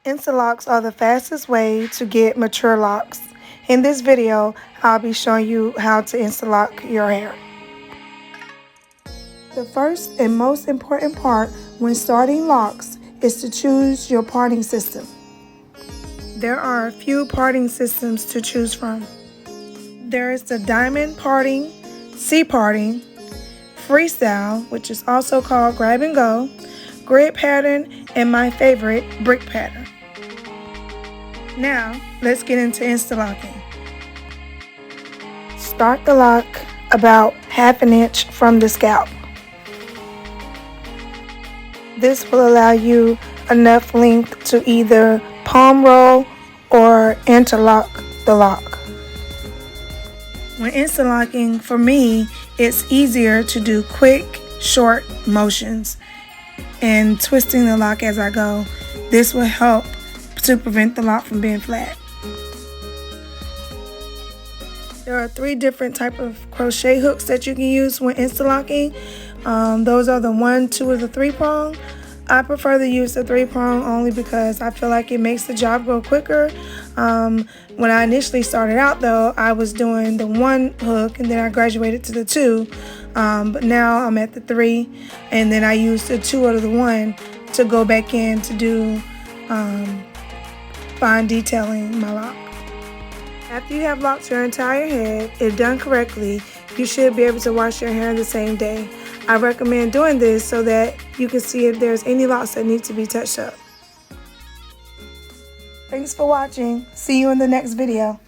Instalocs are the fastest way to get mature locks. In this video, I'll be showing you how to Instalock your hair. The first and most important part when starting locks is to choose your parting system. There are a few parting systems to choose from. There is the diamond parting, C-parting, freestyle, which is also called grab and go, grid pattern, and my favorite, brick pattern. Now, let's get into Instalocking. Start the lock about half an inch from the scalp. This will allow you enough length to either palm roll or interlock the lock. When Instalocking, for me, it's easier to do quick, short motions and twisting the lock as I go. This will help to prevent the lock from being flat. There are 3 different types of crochet hooks that you can use when Instalocking. Those are the 1, 2, or the 3-prong. I prefer to use the 3-prong only because I feel like it makes the job go quicker. When I initially started out though, I was doing the 1 hook and then I graduated to the 2. But now I'm at the 3, and then I use the 2 or the 1 to go back in to do fine detailing my lock. After you have locked your entire head, if done correctly, you should be able to wash your hair the same day. I recommend doing this so that you can see if there's any locks that need to be touched up. Thanks for watching. See you in the next video.